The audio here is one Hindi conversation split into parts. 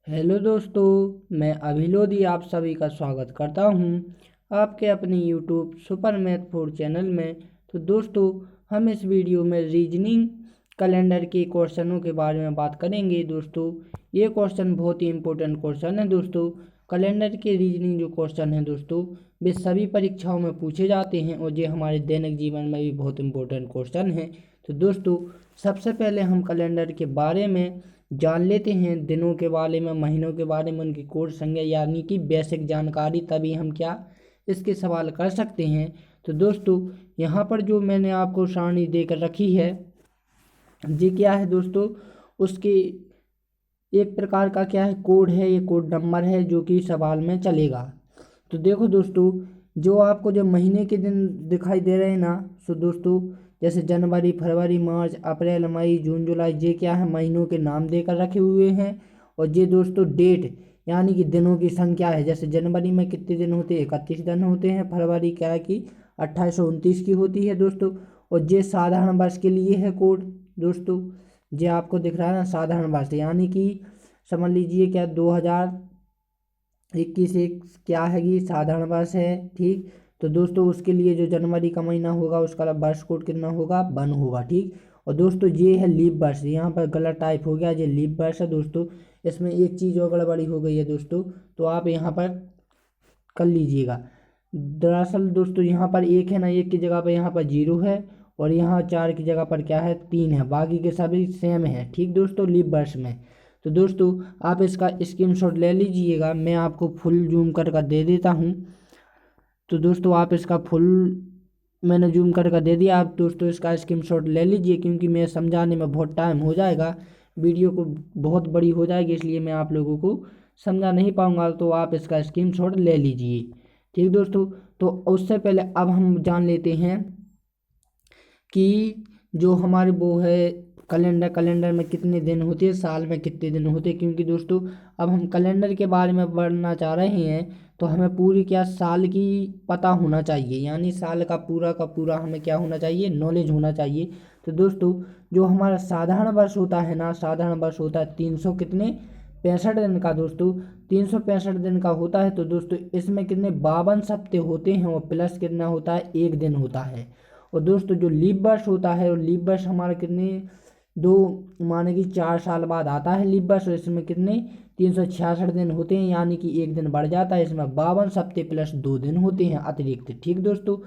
हेलो दोस्तों, मैं अभिलोदी आप सभी का स्वागत करता हूं आपके अपने यूट्यूब सुपर मैथ 4 चैनल में। तो दोस्तों, हम इस वीडियो में रीजनिंग कैलेंडर के क्वेश्चनों के बारे में बात करेंगे। दोस्तों, ये क्वेश्चन बहुत ही इंपॉर्टेंट क्वेश्चन है। दोस्तों, कैलेंडर के रीजनिंग जो क्वेश्चन हैं दोस्तों, वे सभी परीक्षाओं में पूछे जाते हैं और ये हमारे दैनिक जीवन में भी बहुत इंपॉर्टेंट क्वेश्चन हैं। तो दोस्तों, सबसे पहले हम कैलेंडर के बारे में जान लेते हैं, दिनों के बारे में, महीनों के बारे में, उनकी कोड संख्या यानी कि बेसिक जानकारी, तभी हम क्या इसके सवाल कर सकते हैं। तो दोस्तों, यहाँ पर जो मैंने आपको सारणी देकर रखी है, ये क्या है दोस्तों, उसके एक प्रकार का क्या है, कोड है। ये कोड नंबर है जो कि सवाल में चलेगा। तो देखो दोस्तों, जो आपको जब महीने के दिन दिखाई दे रहे हैं ना, तो दोस्तों जैसे जनवरी, फरवरी, मार्च, अप्रैल, मई, जून, जुलाई, ये क्या है, महीनों के नाम देकर रखे हुए हैं। और ये दोस्तों डेट यानी कि दिनों की संख्या है। जैसे जनवरी में कितने दिन होते हैं, 31 दिन होते हैं। फरवरी क्या है कि 2829 की होती है दोस्तों। और ये साधारण वर्ष के लिए है कोड दोस्तों। ये आपको दिख रहा है ना, साधारण वर्ष यानी कि समझ लीजिए क्या 2021 एक क्या है कि साधारण वर्ष है। ठीक, तो दोस्तों उसके लिए जो जनवरी का महीना होगा उसका वर्ष कोड कितना होगा, 1 होगा। ठीक, और दोस्तों ये है लीप वर्ष, यहाँ पर गलत टाइप हो गया, ये लीप वर्ष है दोस्तों। इसमें एक चीज़ और गड़बड़ी हो गई है दोस्तों, तो आप यहाँ पर कर लीजिएगा। दरअसल दोस्तों यहाँ पर एक है ना, एक की जगह पर यहाँ पर 0 है और यहाँ 4 की जगह पर क्या है, 3 है। बाकी के सभी सेम है। ठीक दोस्तों, लीप वर्ष में। तो दोस्तों आप इसका स्क्रीनशॉट ले लीजिएगा, मैं आपको फुल जूम कर दे देता हूँ। तो दोस्तों आप इसका फुल मैंने जूम कर दे दिया। आप दोस्तों इसका स्क्रीनशॉट ले लीजिए, क्योंकि मैं समझाने में बहुत टाइम हो जाएगा, वीडियो को बहुत बड़ी हो जाएगी, इसलिए मैं आप लोगों को समझा नहीं पाऊंगा। तो आप इसका स्क्रीनशॉट ले लीजिए। ठीक दोस्तों, तो उससे पहले अब हम जान लेते हैं कि जो हमारे वो है कैलेंडर, कैलेंडर में कितने दिन होते हैं, साल में कितने दिन होते हैं। क्योंकि दोस्तों अब हम कैलेंडर के बारे में पढ़ना चाह रहे हैं, तो हमें पूरी क्या साल की पता होना चाहिए, यानी साल का पूरा हमें क्या होना चाहिए, नॉलेज होना चाहिए। तो दोस्तों जो हमारा साधारण वर्ष होता है ना, साधारण वर्ष होता है 300 कितने 65 दिन का दोस्तों, 365 दिन का होता है। तो दोस्तों इसमें कितने 52 हफ्ते होते हैं और प्लस कितना होता है, एक दिन होता है। और दोस्तों जो लीप वर्ष होता है, और लीप वर्ष हमारा कितने दो माने कि 4 साल बाद आता है लीप वर्ष। और इसमें कितने 366 दिन होते हैं, यानी कि एक दिन बढ़ जाता है। इसमें 52 हफ्ते प्लस 2 दिन होते हैं अतिरिक्त। ठीक दोस्तों,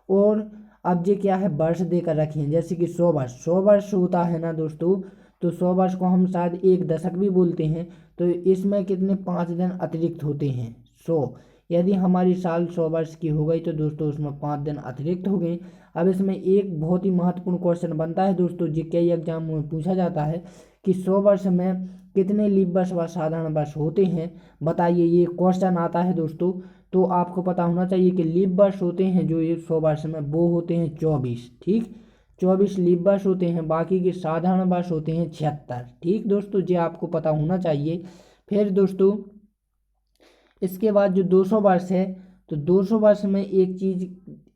और अब ये क्या है, वर्ष देकर रखे हैं, जैसे कि 100 वर्ष, 100 वर्ष होता है ना दोस्तों, तो 100 वर्ष को हम शायद एक दशक भी बोलते हैं। तो इसमें कितने 5 दिन अतिरिक्त होते हैं 100। यदि हमारी साल 100 वर्ष की हो गई तो दोस्तों उसमें 5 दिन अतिरिक्त हो गए। अब इसमें एक बहुत ही महत्वपूर्ण क्वेश्चन बनता है दोस्तों, जी के एग्जाम में पूछा जाता है कि 100 वर्ष में कितने लीप वर्ष व साधारण वर्ष होते हैं, बताइए। ये क्वेश्चन आता है दोस्तों, तो आपको पता होना चाहिए कि लीप वर्ष होते हैं जो ये 100 वर्ष में, वो होते हैं 24। ठीक, 24 लीप वर्ष होते हैं, बाकी के साधारण वर्ष होते हैं 76। ठीक दोस्तों, ये आपको पता होना चाहिए। फिर दोस्तों इसके बाद जो 200 वर्ष है, तो 200 वर्ष में एक चीज़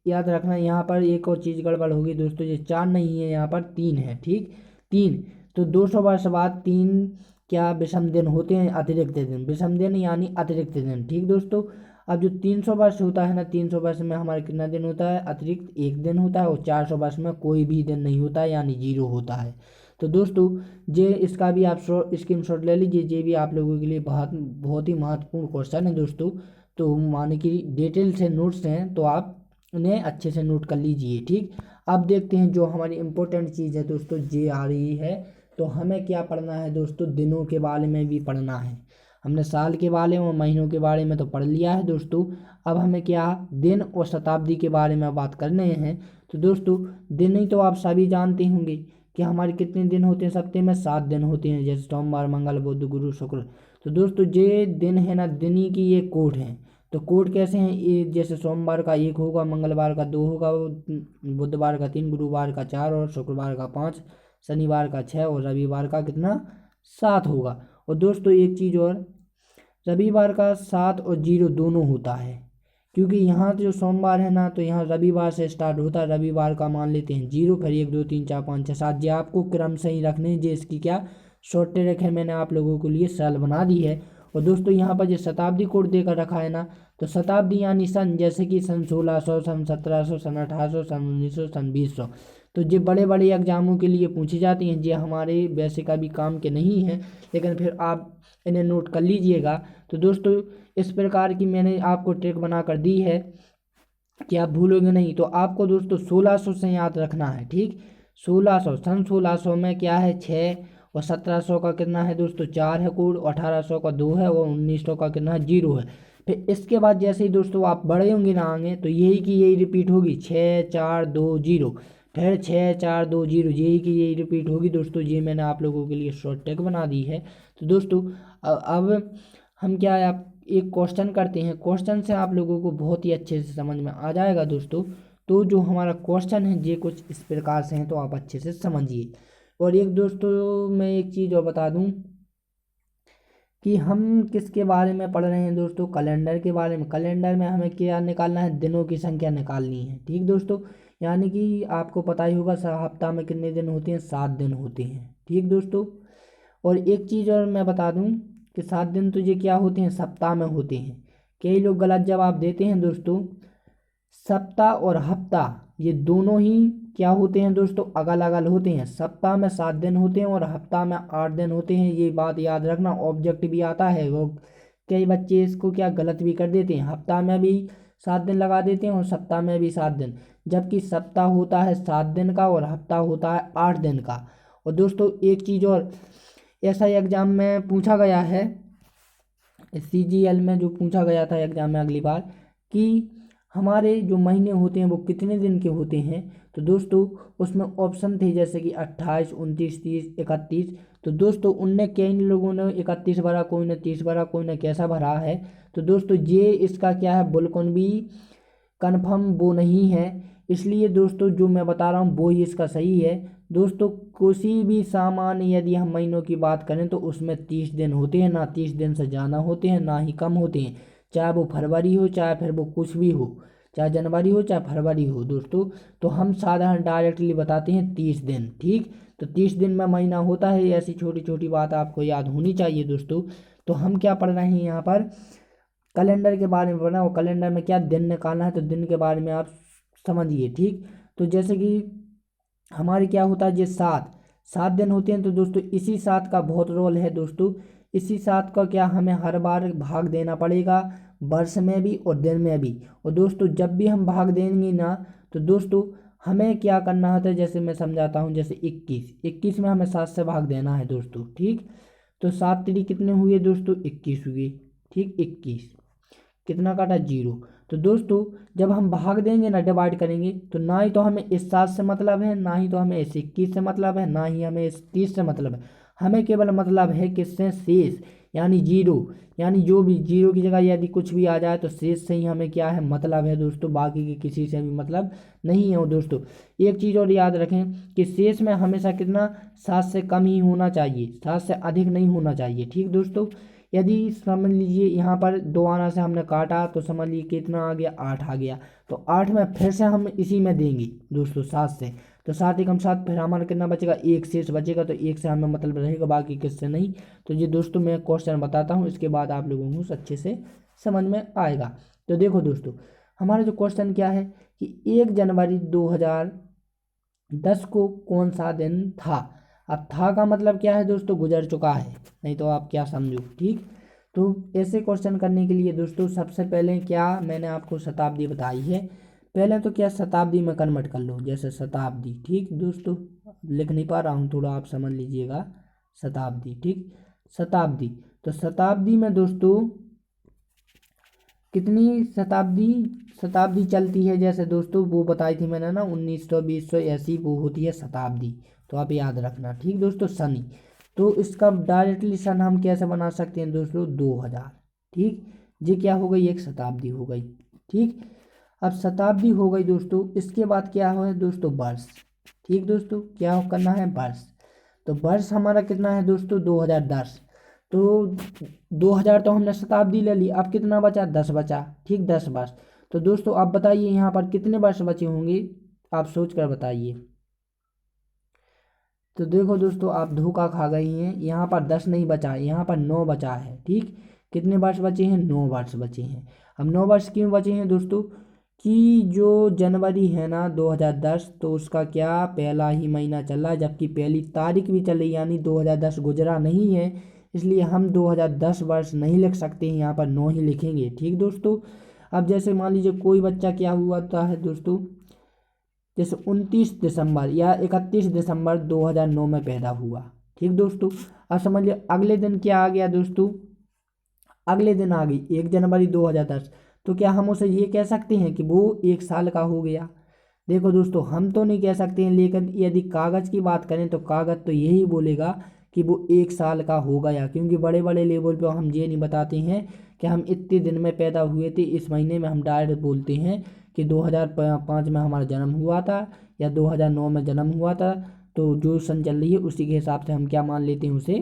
याद रखना, यहाँ पर एक और चीज़ गड़बड़ होगी दोस्तों, ये 4 नहीं है, यहाँ पर 3 है। ठीक, 3। तो 200 वर्ष बाद 3 क्या विषम दिन होते हैं, अतिरिक्त दिन, विषम दिन यानी अतिरिक्त दिन। ठीक दोस्तों, अब जो 300 वर्ष होता है ना, 300 वर्ष में हमारा कितना दिन होता है, अतिरिक्त एक दिन होता है। और 400 वर्ष में कोई भी दिन नहीं होता है, यानी 0 होता है। तो दोस्तों ये इसका भी आप स्क्रीनशॉट ले लीजिए, ये भी आप लोगों के लिए बहुत बहुत ही महत्वपूर्ण क्वेश्चन है दोस्तों। तो माने कि डिटेल से नोट्स हैं, तो आप उन्हें अच्छे से नोट कर लीजिए। ठीक, अब देखते हैं जो हमारी इम्पोर्टेंट चीज़ है दोस्तों, ये आ रही है। तो हमें क्या पढ़ना है दोस्तों, दिनों के बारे में भी पढ़ना है। हमने साल के बारे में, महीनों के बारे में तो पढ़ लिया है दोस्तों। अब हमें क्या दिन और शताब्दी के बारे में बात करने हैं। तो दोस्तों दिन ही तो आप सभी जानते होंगे कि हमारे कितने दिन होते हैं, सप्ताह में 7 दिन होते हैं, जैसे सोमवार, मंगल, बुध, गुरु, शुक्र। तो दोस्तों ये दिन है ना, दिन ही की ये कोड है। तो कोड कैसे हैं ये, जैसे सोमवार का 1 होगा, मंगलवार का 2 होगा, बुधवार का 3, गुरुवार का 4 और शुक्रवार का 5, शनिवार का 6 और रविवार का कितना 7 होगा। और दोस्तों एक चीज़ और, रविवार का 7 और 0 दोनों होता है, क्योंकि यहाँ जो सोमवार है ना, तो यहाँ रविवार से स्टार्ट होता है। रविवार का मान लेते हैं 0, फिर 1 2 3 4 5 6 7, ये आपको क्रम से ही रखने हैं, जे इसकी क्या शॉर्ट ट्रिक है, मैंने आप लोगों के लिए सरल बना दी है। और दोस्तों यहाँ पर जो शताब्दी कोड देकर रखा है ना, तो शताब्दी यानी सन, जैसे कि सन 1600, सन 1700, सन 1800, सन 1900, सन 2000। तो ये बड़े बड़े एग्जामों के लिए पूछी जाती हैं, ये हमारे वैसे का भी काम के नहीं है, लेकिन फिर आप इन्हें नोट कर लीजिएगा। तो दोस्तों इस प्रकार की मैंने आपको ट्रिक बना कर दी है कि आप भूलोगे नहीं। तो आपको दोस्तों 1600 से याद रखना है, ठीक। 1600, सन 1600 में क्या है 6, और 1700 का कितना है दोस्तों 4 है कोड, 1800 का 2 है, और 1900 का कितना है 0 है। फिर इसके बाद जैसे ही दोस्तों आप बड़े होंगे ना आगे, तो यही की यही रिपीट होगी, 6 4 2 0, फिर 6 4 2 0, यही की यही रिपीट होगी दोस्तों। ये मैंने आप लोगों के लिए शॉर्ट ट्रिक बना दी है। तो दोस्तों अब हम क्या है, आप एक क्वेश्चन करते हैं, क्वेश्चन से आप लोगों को बहुत ही अच्छे से समझ में आ जाएगा दोस्तों। तो जो हमारा क्वेश्चन है ये कुछ इस प्रकार से हैं, तो आप अच्छे से समझिए। और एक दोस्तों मैं एक चीज़ और बता दूं कि हम किसके बारे में पढ़ रहे हैं दोस्तों, कैलेंडर के बारे में। कैलेंडर में हमें क्या निकालना है, दिनों की संख्या निकालनी है, ठीक दोस्तों। यानी कि आपको पता ही होगा हफ्ता में कितने दिन होते हैं, 7 दिन होते हैं, ठीक दोस्तों। और एक चीज़ और मैं बता दूं कि 7 दिन तो ये क्या होते हैं, सप्ताह में होते हैं। कई लोग गलत जवाब देते हैं दोस्तों। सप्ताह और हफ्ता ये दोनों ही क्या होते हैं दोस्तों, अगल अगल होते हैं। सप्ताह में 7 दिन होते हैं और हफ्ता में 8 दिन होते हैं, ये बात याद रखना। ऑब्जेक्ट भी आता है वो, कई बच्चे इसको क्या गलत भी कर देते हैं, हफ्ता में भी 7 दिन लगा देते हैं और सप्ताह में भी 7 दिन, जबकि सप्ताह होता है 7 दिन का और हफ्ता होता है 8 दिन का। और दोस्तों एक चीज़ और, ऐसा एग्जाम में पूछा गया है, CGL में जो पूछा गया था एग्जाम में अगली बार, कि हमारे जो महीने होते हैं वो कितने दिन के होते हैं। तो दोस्तों उसमें ऑप्शन थे जैसे कि 28, 29, 30, 31। तो दोस्तों उनने कई लोगों ने 31 भरा, कोई ने 30 भरा, कोई ने कैसा भरा है। तो दोस्तों ये इसका क्या है, बिल्कुल भी कन्फर्म वो नहीं है। इसलिए दोस्तों जो मैं बता रहा हूँ वो ही इसका सही है दोस्तों। किसी भी सामान्य यदि हम महीनों की बात करें तो उसमें 30 दिन होते हैं, ना 30 दिन से ज़्यादा होते हैं ना ही कम होते हैं। चाहे वो फरवरी हो, चाहे फिर वो कुछ भी हो, चाहे जनवरी हो चाहे फरवरी हो दोस्तों। तो हम साधारण डायरेक्टली बताते हैं 30 दिन, ठीक। तो 30 दिन में महीना होता है, ऐसी छोटी छोटी बात आपको याद होनी चाहिए दोस्तों। तो हम क्या पढ़ रहे हैं यहाँ पर, कैलेंडर के बारे में पढ़ना है। और कैलेंडर में क्या दिन निकालना है, तो दिन के बारे में आप समझिए, ठीक। तो जैसे कि हमारे क्या होता है, ये 7 दिन होते हैं। तो दोस्तों इसी 7 का बहुत रोल है दोस्तों। इसी 7 का क्या हमें हर बार भाग देना पड़ेगा, वर्ष में भी और दिन में भी। और दोस्तों जब भी हम भाग देंगे ना, तो दोस्तों हमें क्या करना होता है, जैसे मैं समझाता हूँ। जैसे 21 में हमें 7 से भाग देना है दोस्तों, ठीक। तो 7 3 कितने हुए दोस्तों, 21 हुए, ठीक। 21 कितना काटा, 0। तो दोस्तों जब हम भाग देंगे ना, डिवाइड करेंगे, तो ना ही तो हमें इस 7 से मतलब है, ना ही तो हमें इस 21 से मतलब है, ना ही हमें इस 30 से मतलब है। हमें केवल मतलब है किससे, शेष, यानी 0। यानी जो भी 0 की जगह यदि कुछ भी आ जाए तो शेष से ही हमें क्या है, मतलब है दोस्तों, बाकी के किसी से भी मतलब नहीं है दोस्तों। एक चीज़ और याद रखें कि शेष में हमेशा कितना, 7 से कम ही होना चाहिए, 7 से अधिक नहीं होना चाहिए, ठीक दोस्तों। यदि समझ लीजिए यहाँ पर 2 आना से हमने काटा, तो समझ लीजिए कितना आ गया, 8 आ गया। तो 8 में फिर से हम इसी में देंगे दोस्तों 7 से, तो 7 एकम 7, फिर हमारा कितना बचेगा, 1 शेष बचेगा। तो 1 से हमें मतलब रहेगा, बाकी किससे नहीं। तो ये दोस्तों मैं क्वेश्चन बताता हूँ, इसके बाद आप लोगों को अच्छे से समझ में आएगा। तो देखो दोस्तों हमारा जो क्वेश्चन क्या है कि 1 जनवरी 2010 को कौन सा दिन था। अब था का मतलब क्या है दोस्तों, गुजर चुका है, नहीं तो आप क्या समझो, ठीक। तो ऐसे क्वेश्चन करने के लिए दोस्तों सबसे पहले क्या मैंने आपको शताब्दी बताई है, पहले तो क्या शताब्दी में कन्वर्ट कर लो, जैसे शताब्दी, ठीक दोस्तों। लिख नहीं पा रहा हूँ, थोड़ा आप समझ लीजिएगा, शताब्दी, ठीक। शताब्दी, तो शताब्दी में दोस्तों कितनी शताब्दी शताब्दी चलती है, जैसे दोस्तों वो बताई थी मैंने ना, 1900 2000 ऐसी वो होती है शताब्दी। तो आप याद रखना, ठीक दोस्तों। सनी, तो इसका डायरेक्टली सन हम कैसे बना सकते हैं दोस्तों, 2000, ठीक। ये क्या हो गई, एक शताब्दी हो गई, ठीक। अब शताब्दी हो गई दोस्तों, इसके बाद क्या हो दोस्तों, वर्ष, ठीक दोस्तों। क्या करना है, वर्ष। तो वर्ष हमारा कितना है दोस्तों, 2010। तो 2000 तो हमने शताब्दी ले ली, अब कितना बचा, 10 बचा, ठीक, 10 वर्ष। तो दोस्तों आप बताइए यहाँ पर कितने वर्ष बचे होंगे, आप सोच कर बताइए। तो देखो दोस्तों, आप धोखा खा गई हैं। यहाँ पर 10 नहीं बचा है, यहाँ पर 9 बचा है। ठीक, कितने वर्ष बचे हैं? 9 वर्ष बचे हैं। अब 9 वर्ष क्यों बचे हैं दोस्तों? कि जो जनवरी है ना 2010, तो उसका क्या पहला ही महीना चल रहा है, जबकि पहली तारीख भी चल रही, यानी 2010 गुजरा नहीं है। इसलिए हम 2010 वर्ष नहीं लिख सकते हैं, यहाँ पर 9 ही लिखेंगे। ठीक दोस्तों। अब जैसे मान लीजिए कोई बच्चा क्या हुआ है दोस्तों, जैसे 29 दिसंबर या 31 दिसंबर 2009 में पैदा हुआ। ठीक दोस्तों। अब समझिए अगले दिन क्या आ गया दोस्तों, अगले दिन आ गई 1 जनवरी 2010। तो क्या हम उसे ये कह सकते हैं कि वो 1 साल का हो गया? देखो दोस्तों, हम तो नहीं कह सकते हैं, लेकिन यदि कागज़ की बात करें तो कागज़ तो यही बोलेगा कि वो 1 साल का हो गया, क्योंकि बड़े बड़े लेवल पे हम ये नहीं बताते हैं कि हम इतने दिन में पैदा हुए थे, इस महीने में। हम डायरेक्ट बोलते हैं कि 2005 में हमारा जन्म हुआ था या 2009 में जन्म हुआ था। तो जो सन चल रही है उसी के हिसाब से हम क्या मान लेते हैं, उसे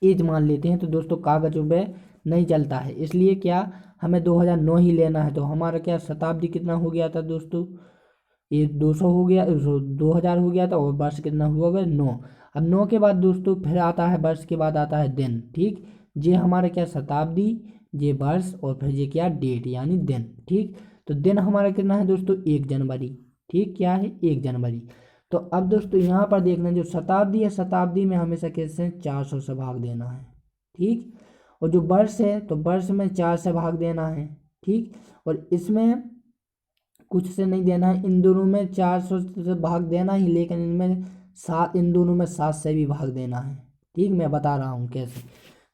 एज मान लेते हैं। तो दोस्तों कागज़ों पे नहीं चलता है, इसलिए क्या हमें 2009 ही लेना है। तो हमारा क्या शताब्दी कितना हो गया था दोस्तों, ये 200 हो गया, 2000 हो गया था, और वर्ष कितना हुआ गया? 9। अब 9 के बाद दोस्तों फिर आता है वर्ष के बाद आता है दिन। ठीक, ये हमारा क्या शताब्दी, ये वर्ष, और फिर ये क्या डेट यानी दिन। ठीक, तो दिन हमारा कितना है दोस्तों? 1 जनवरी। ठीक, क्या है? 1 जनवरी। तो अब दोस्तों यहाँ पर देखना, जो शताब्दी है, शताब्दी में हमेशा कैसे 400 से भाग देना है। ठीक, और जो वर्ष है तो वर्ष में 4 से भाग देना है। ठीक, और इसमें कुछ से नहीं देना है, इन दोनों में 400 से भाग देना ही, लेकिन इनमें इन दोनों में 7 से भी भाग देना है। ठीक, मैं बता रहा हूँ कैसे।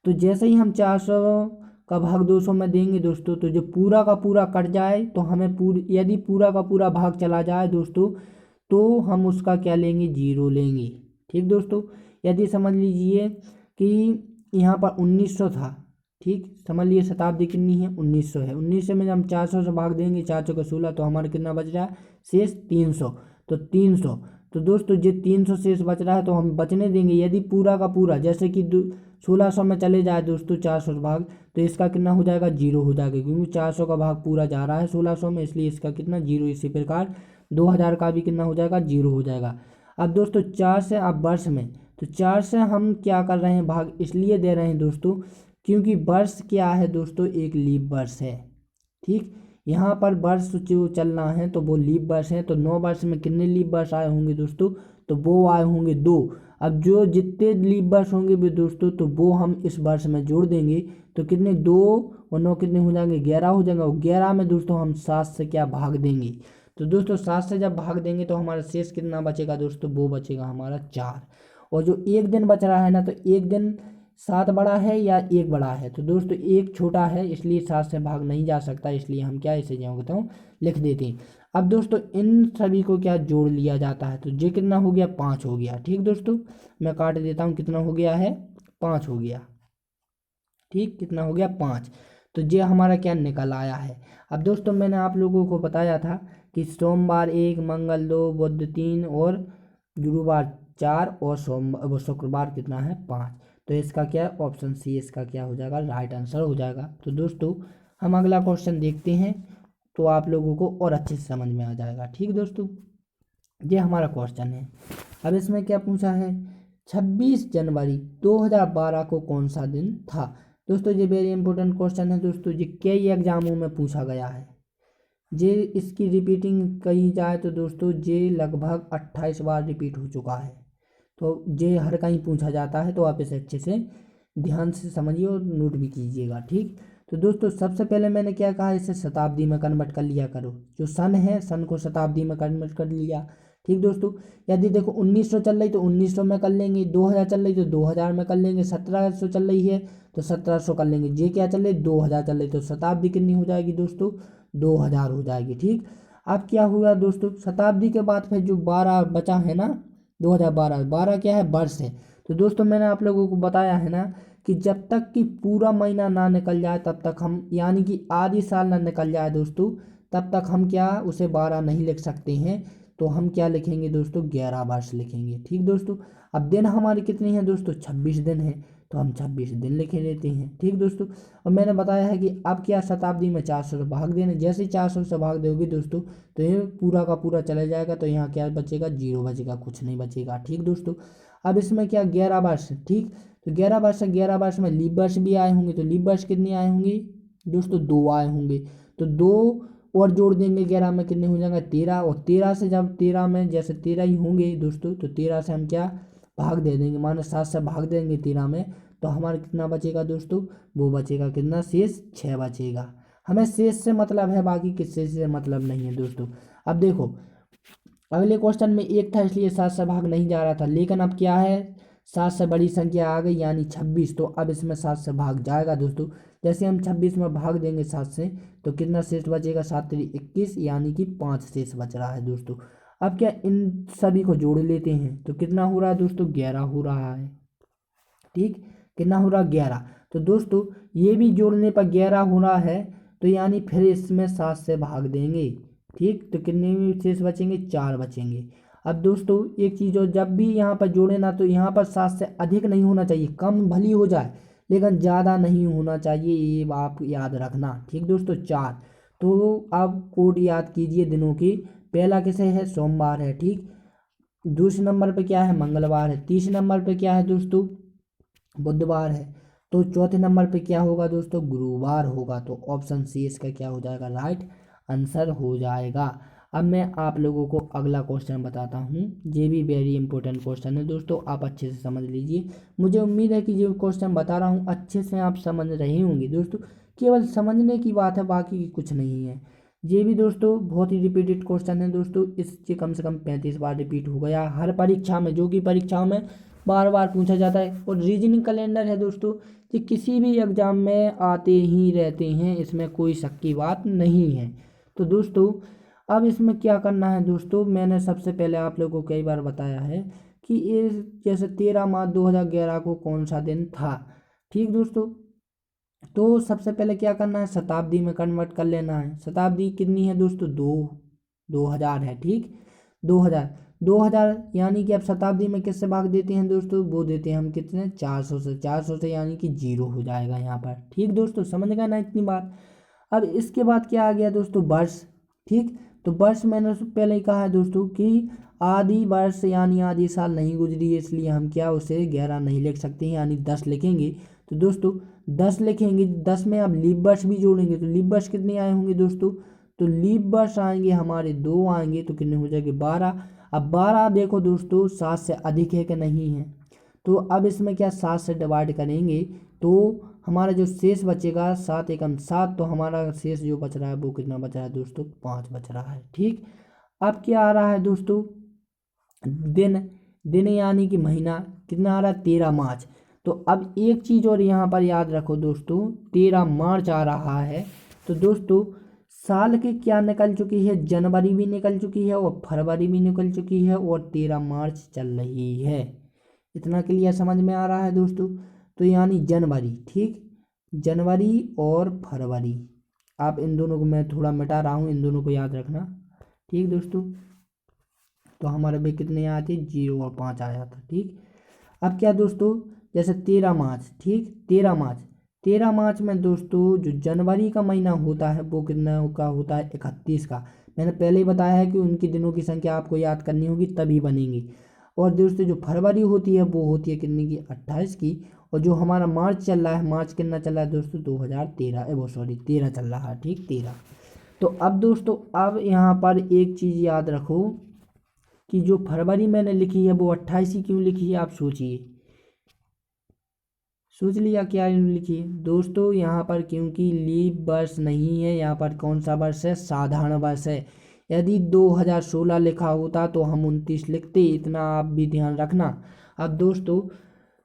तो जैसे ही हम 400 का भाग 200 में देंगे दोस्तों, तो जो पूरा का पूरा कट जाए तो हमें यदि पूरा का पूरा भाग चला जाए दोस्तों, तो हम उसका क्या लेंगे? 0 लेंगे। ठीक दोस्तों। यदि समझ लीजिए कि यहाँ पर 1900 था। ठीक, समझ लीजिए शताब्दी कितनी है? 1900 है। 1900 में हम 400 से भाग देंगे, 400 का 16, तो हमारा कितना बच रहा है शेष? 300। तो 300, तो दोस्तों ये 300 शेष बच रहा है, तो हम बचने देंगे। यदि पूरा का पूरा जैसे कि 1600 में चले जाए दोस्तों 400 भाग, तो इसका कितना हो जाएगा? 0 हो जाएगा, क्योंकि 400 का भाग पूरा जा रहा है 1600 में, इसलिए इसका कितना? 0। इसी प्रकार 2000 का भी कितना हो जाएगा? 0 हो जाएगा। अब दोस्तों 4 से अब वर्ष में, तो 4 से हम क्या कर रहे हैं भाग, इसलिए दे रहे हैं दोस्तों क्योंकि वर्ष क्या है दोस्तों? एक लीप वर्ष है। ठीक, यहाँ पर वर्ष जो चलना है तो वो लीप वर्ष है। तो 9 वर्ष में कितने लीप वर्ष आए होंगे दोस्तों? तो वो आए होंगे 2। अब जो जितने लीप वर्ष होंगे भी दोस्तों, तो वो हम इस वर्ष में जोड़ देंगे। तो कितने? 2 और 9 कितने हो जाएंगे? 11 हो जाएंगे। और 11 में दोस्तों हम 7 से क्या भाग देंगे? तो दोस्तों 7 से जब भाग देंगे तो हमारा शेष कितना बचेगा दोस्तों? वो बचेगा हमारा 4। और जो एक दिन बच रहा है ना, तो एक दिन 7 बड़ा है या 1 बड़ा है? तो दोस्तों 1 छोटा है, इसलिए 7 से भाग नहीं जा सकता, इसलिए हम क्या इसे जो कहता हूँ लिख देते हैं। अब दोस्तों इन सभी को क्या जोड़ लिया जाता है, तो ये कितना हो गया? 5 हो गया। ठीक दोस्तों, मैं काट देता हूँ, कितना हो गया है? 5 हो गया। ठीक, कितना हो गया? 5। तो ये हमारा क्या निकल आया है। अब दोस्तों मैंने आप लोगों को बताया था कि सोमवार 1, मंगल 2, बुध 3 और गुरुवार 4 और शुक्रवार कितना है? 5। तो इसका क्या है? ऑप्शन सी इसका क्या हो जाएगा? राइट आंसर हो जाएगा। तो दोस्तों हम अगला क्वेश्चन देखते हैं, तो आप लोगों को और अच्छे से समझ में आ जाएगा। ठीक दोस्तों, ये हमारा क्वेश्चन है। अब इसमें क्या पूछा है? 26 जनवरी 2012 को कौन सा दिन था? दोस्तों ये वेरी इंपॉर्टेंट क्वेश्चन है दोस्तों, ये कई एग्जामों में पूछा गया है। ये इसकी रिपीटिंग कही जाए तो दोस्तों ये लगभग 28 बार रिपीट हो चुका है। तो ये हर कहीं पूछा जाता है, तो आप इसे अच्छे से ध्यान से समझिए और नोट भी कीजिएगा। ठीक, तो दोस्तों सबसे पहले मैंने क्या कहा, इसे शताब्दी में कन्वर्ट कर लिया करो। जो सन है, सन को शताब्दी में कन्वर्ट कर लिया। ठीक दोस्तों, यदि देखो 1900 चल रही तो 1900 में कर लेंगे, 2000 चल रही तो 2000 में कर लेंगे, 1700 चल रही है तो 1700 कर लेंगे। ये क्या चल रही? 2000 चल रही, तो शताब्दी कितनी हो जाएगी दोस्तों? 2000 हो जाएगी। ठीक, अब क्या हुआ दोस्तों, शताब्दी के बाद फिर जो 12 बचा है ना, 2012, 12 क्या है? वर्ष है। तो दोस्तों मैंने आप लोगों को बताया है ना कि जब तक कि पूरा महीना ना निकल जाए तब तक हम, यानी कि आधी साल ना निकल जाए दोस्तों, तब तक हम क्या उसे 12 नहीं लिख सकते हैं। तो हम क्या लिखेंगे दोस्तों? 11 वर्ष लिखेंगे। ठीक दोस्तों, अब दिन हमारे कितने हैं दोस्तों? 26 दिन है। तो हम 26 दिन लिखे देते हैं। ठीक दोस्तों, और मैंने बताया है कि अब क्या शताब्दी में 400 से भाग देना, जैसे ही 400 से भाग दोगे दोस्तों तो ये पूरा का पूरा चला जाएगा, तो यहाँ क्या बचेगा, 0 बचेगा, कुछ नहीं बचेगा। ठीक दोस्तों, अब इसमें क्या 11 वर्ष, ठीक, तो 11 वर्ष में लीप वर्ष भी आए होंगे, तो लीप वर्ष कितने आए होंगे दोस्तों, 2 आए होंगे, तो 2 और जोड़ देंगे 11 में, कितने हो जाएगा 13, और 13 से जब 13 में जैसे 13 ही होंगे दोस्तों, तो 13 से हम क्या भाग दे देंगे, मानो 7 से भाग देंगे 13 में, तो हमारा कितना बचेगा दोस्तों, वो बचेगा कितना, शेष 6 बचेगा। हमें शेष से मतलब है, बाकी किससे से मतलब नहीं है दोस्तों। अब देखो अगले क्वेश्चन में 1 था इसलिए 7 से भाग नहीं जा रहा था, लेकिन अब क्या है, 7 से बड़ी संख्या आ गई यानी 26, तो अब इसमें 7 से भाग जाएगा दोस्तों। जैसे हम 26 में भाग देंगे 7 से, तो कितना शेष बचेगा, 7 3 21 यानी कि 5 शेष बच रहा है दोस्तों। अब क्या इन सभी को जोड़ लेते हैं, तो कितना हो रहा है दोस्तों, 11 हो रहा है। ठीक, कितना हो रहा, 11। तो दोस्तों ये भी जोड़ने पर 11 हो रहा है, तो यानी फिर इसमें 7 से भाग देंगे। ठीक, तो कितने शेष बचेंगे, 4 बचेंगे। अब दोस्तों एक चीज़ और, जब भी यहाँ पर जोड़े ना तो यहाँ पर 7 से अधिक नहीं होना चाहिए, कम भली हो जाए लेकिन ज़्यादा नहीं होना चाहिए, ये आप याद रखना। ठीक दोस्तों, 4। तो आप कोड याद कीजिए दिनों की, पहला किसे है, सोमवार है। ठीक, दूसरे नंबर पे क्या है, मंगलवार है। तीसरे नंबर पे क्या है दोस्तों, बुधवार है। तो चौथे नंबर पे क्या होगा दोस्तों, गुरुवार होगा। तो ऑप्शन सी इसका क्या हो जाएगा, राइट आंसर हो जाएगा। अब मैं आप लोगों को अगला क्वेश्चन बताता हूँ, ये भी वेरी इंपॉर्टेंट क्वेश्चन है दोस्तों, आप अच्छे से समझ लीजिए। मुझे उम्मीद है कि जो क्वेश्चन बता रहा हूँ अच्छे से आप समझ रहे होंगे दोस्तों, केवल समझने की बात है, बाकी कुछ नहीं है। ये भी दोस्तों बहुत ही रिपीटेड क्वेश्चन है दोस्तों, इससे कम से कम 35 बार रिपीट हो गया हर परीक्षा में, जो कि परीक्षाओं में बार बार पूछा जाता है। और रीजनिंग कैलेंडर है दोस्तों, ये किसी भी एग्जाम में आते ही रहते हैं, इसमें कोई शक की बात नहीं है। तो दोस्तों अब इसमें क्या करना है दोस्तों, मैंने सबसे पहले आप लोगों को कई बार बताया है कि ये जैसे 13 मार्च 2011 को कौन सा दिन था। ठीक दोस्तों, तो सबसे पहले क्या करना है, शताब्दी में कन्वर्ट कर लेना है। शताब्दी कितनी है दोस्तों, 2000 है। ठीक, 2000 यानी कि अब शताब्दी में किससे भाग देते हैं दोस्तों, वो देते हैं हम कितने, 400 से यानी कि 0 हो जाएगा यहाँ पर। ठीक दोस्तों, समझ गए ना इतनी बात। अब इसके बाद क्या आ गया दोस्तों, वर्ष। ठीक, तो वर्ष मैंने पहले ही कहा है दोस्तों कि आधी वर्ष यानी आधी साल नहीं गुजरी है, इसलिए हम क्या उसे 11 नहीं लिख सकते हैं, यानी 10 लिखेंगे। तो दोस्तों 10 लिखेंगे, 10 में अब लीप वर्ष भी जोड़ेंगे, तो लीप वर्ष कितने आए होंगे दोस्तों, तो लीप वर्ष आएंगे हमारे 2 आएंगे, तो कितने हो जाएंगे, 12। अब 12 देखो दोस्तों 7 से अधिक है कि नहीं है, तो अब इसमें क्या 7 से डिवाइड करेंगे, तो हमारा जो शेष बचेगा 7 एकम 7, तो हमारा शेष जो बच रहा है वो कितना बच रहा है दोस्तों, 5 बच रहा है। ठीक, अब क्या आ रहा है दोस्तों, दिन। दिन यानी कि महीना, कितना आ रहा है, 13 मार्च। तो अब एक चीज़ और यहाँ पर याद रखो दोस्तों, 13 मार्च आ रहा है, तो दोस्तों साल की क्या निकल चुकी है, जनवरी भी निकल चुकी है और फरवरी भी निकल चुकी है और 13 मार्च चल रही है। इतना क्लियर समझ में आ रहा है दोस्तों, तो यानी जनवरी। ठीक, जनवरी और फरवरी, आप इन दोनों को मैं थोड़ा मिटा रहा हूँ, इन दोनों को याद रखना। ठीक दोस्तों, तो हमारे भी कितने आए थे, 0 और 5 आया था। ठीक, अब क्या दोस्तों, जैसे 13 मार्च। ठीक, 13 मार्च में दोस्तों जो जनवरी का महीना होता है वो कितना का होता है, 31 का। मैंने पहले ही बताया है कि उनकी दिनों की संख्या आपको याद करनी होगी तभी बनेंगी। और दोस्तों जो फरवरी होती है वो होती है कितने की, 28 की। और जो हमारा मार्च चल रहा है, मार्च कितना चल रहा है दोस्तों, 2013 वो सॉरी 13 चल रहा है। ठीक, 13। तो अब दोस्तों अब यहाँ पर एक चीज़ याद रखो कि जो फरवरी मैंने लिखी है वो 28 ही क्यों लिखी है, आप सोचिए, सोच लिया क्या लिखी है दोस्तों यहाँ पर, क्योंकि लीप वर्ष नहीं है यहाँ पर, कौन सा वर्ष है, साधारण वर्ष है। यदि 2016 लिखा होता तो हम 29 लिखते, इतना आप भी ध्यान रखना। अब दोस्तों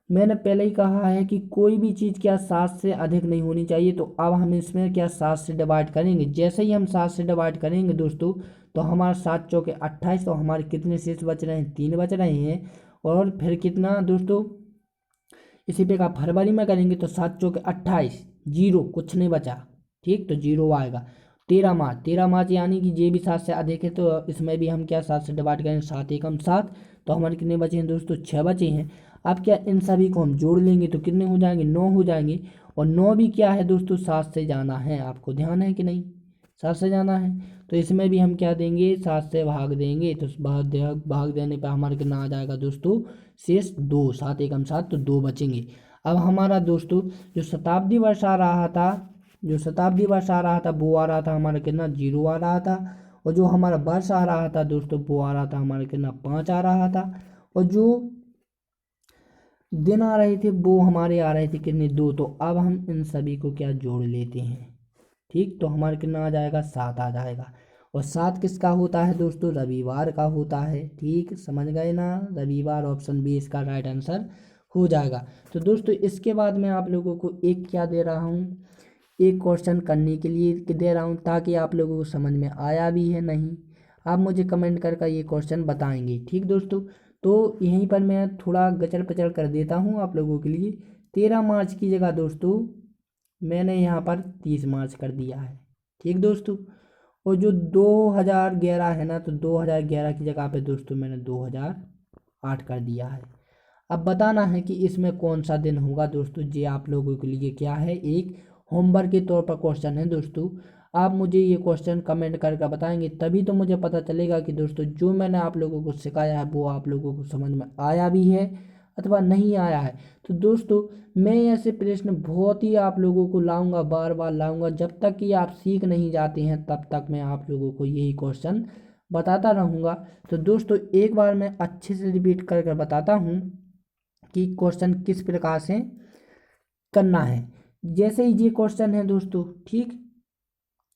मैंने पहले ही कहा है कि कोई भी चीज़ क्या 7 से अधिक नहीं होनी चाहिए, तो अब हम इसमें क्या 7 से डिवाइड करेंगे। जैसे ही हम 7 से डिवाइड करेंगे दोस्तों, तो हमारा 7 चौके 28, तो हमारे कितने शेष बच रहे हैं, 3 बच रहे हैं। और फिर कितना दोस्तों, इसी पे का फरवरी में करेंगे तो 7 चौके 28, 0 कुछ नहीं बचा। ठीक, तो 0 आएगा। 13 मार्च यानी कि ये भी 7 से अधिक है, तो इसमें भी हम क्या 7 से डिवाइड करेंगे, 7 एकम 7, तो हमारे कितने बचे हैं दोस्तों, 6 बचे हैं। अब क्या इन सभी को हम जोड़ लेंगे तो कितने हो जाएंगे, 9 हो जाएंगे। और 9 भी क्या है दोस्तों, 7 से जाना है, आपको ध्यान है कि नहीं, 7 से जाना है। तो इसमें भी हम क्या देंगे, 7 से भाग देंगे। तो भाग देने पर हमारे कितना आ जाएगा दोस्तों, शेष 2, 7 एकम 7, तो 2 बचेंगे। अब हमारा दोस्तों जो शताब्दी वर्ष आ रहा था, वो आ रहा था हमारा कितना, 0 आ रहा था। और जो हमारा वर्ष आ रहा था दोस्तों, वो आ रहा था हमारा कितना, 5 आ रहा था। और जो दिन आ रहे थे वो हमारे आ रहे थे कितने, 2। तो अब हम इन सभी को क्या जोड़ लेते हैं, ठीक। तो हमारे कितना आ जाएगा, 7 आ जाएगा। और 7 किसका होता है दोस्तों, रविवार का होता है, ठीक, समझ गए ना। रविवार, ऑप्शन बी इसका राइट आंसर हो जाएगा। तो दोस्तों इसके बाद मैं आप लोगों को एक क्या दे रहा हूँ, एक क्वेश्चन करने के लिए दे रहा हूँ, ताकि आप लोगों को समझ में आया भी है नहीं, आप मुझे कमेंट करके ये क्वेश्चन बताएंगे, ठीक दोस्तों। तो यहीं पर मैं थोड़ा गचड़ पचड़ कर देता हूँ आप लोगों के लिए। 13 मार्च की जगह दोस्तों मैंने यहाँ पर 30 मार्च कर दिया है, ठीक दोस्तों। और जो 2011 है ना, तो 2011 की जगह पे दोस्तों मैंने 2008 कर दिया है। अब बताना है कि इसमें कौन सा दिन होगा दोस्तों। ये आप लोगों के लिए क्या है, एक होमवर्क के तौर पर क्वेश्चन है दोस्तों। आप मुझे ये क्वेश्चन कमेंट करके बताएंगे, तभी तो मुझे पता चलेगा कि दोस्तों जो मैंने आप लोगों को सिखाया है वो आप लोगों को समझ में आया भी है अथवा नहीं आया है। तो दोस्तों मैं ऐसे प्रश्न बहुत ही आप लोगों को लाऊंगा, बार बार लाऊंगा, जब तक कि आप सीख नहीं जाते हैं तब तक मैं आप लोगों को यही क्वेश्चन बताता रहूँगा। तो दोस्तों एक बार मैं अच्छे से रिपीट करके बताता हूँ कि क्वेश्चन किस प्रकार से करना है। जैसे ही ये क्वेश्चन है दोस्तों, ठीक,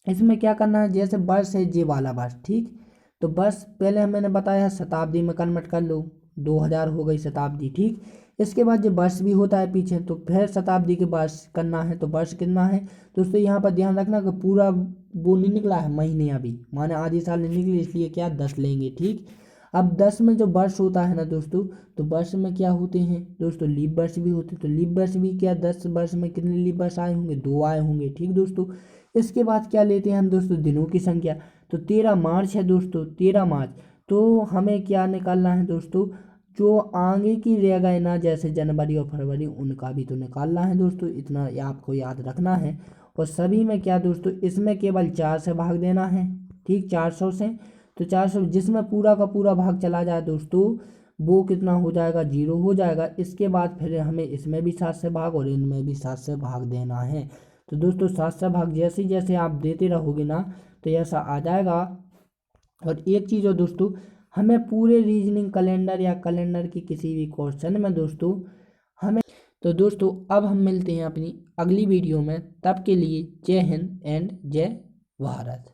इसमें क्या करना है, जैसे वर्ष है ये वाला वर्ष, ठीक। तो वर्ष पहले मैंने बताया है शताब्दी में कन्वर्ट कर लो, 2000 हो गई शताब्दी, ठीक। इसके बाद जो वर्ष भी होता है पीछे, तो फिर शताब्दी के वर्ष करना है, तो वर्ष कितना है दोस्तों, यहाँ पर ध्यान रखना कि पूरा वो नहीं निकला है महीने, अभी माने आधी साल नहीं निकली, इसलिए क्या 10 लेंगे, ठीक। अब 10 में जो वर्ष होता है ना दोस्तों, तो वर्ष में क्या होते हैं दोस्तों, लीप वर्ष भी होते हैं। तो लीप वर्ष भी क्या, 10 वर्ष में कितने लीप वर्ष आए होंगे, 2 आए होंगे, ठीक दोस्तों। इसके बाद क्या लेते हैं हम दोस्तों, दिनों की संख्या। तो 13 मार्च है दोस्तों, 13 मार्च। तो हमें क्या निकालना है दोस्तों, जो आगे की रह गए ना, जैसे जनवरी और फरवरी, उनका भी तो निकालना है दोस्तों, इतना आपको याद रखना है। और सभी में क्या दोस्तों, इसमें केवल 4 से भाग देना है, ठीक, 400 से। तो 400 जिसमें पूरा का पूरा भाग चला जाए दोस्तों, वो कितना हो जाएगा, 0 हो जाएगा। इसके बाद फिर हमें इसमें भी 7 से भाग और इनमें भी 7 से भाग देना है। तो दोस्तों 7 से भाग जैसे जैसे आप देते रहोगे ना, तो ऐसा आ जाएगा। और एक चीज़ और दोस्तों, हमें पूरे रीजनिंग कैलेंडर या कैलेंडर की किसी भी क्वेश्चन में दोस्तों हमें, तो दोस्तों अब हम मिलते हैं अपनी अगली वीडियो में, तब के लिए जय हिंद एंड जय भारत।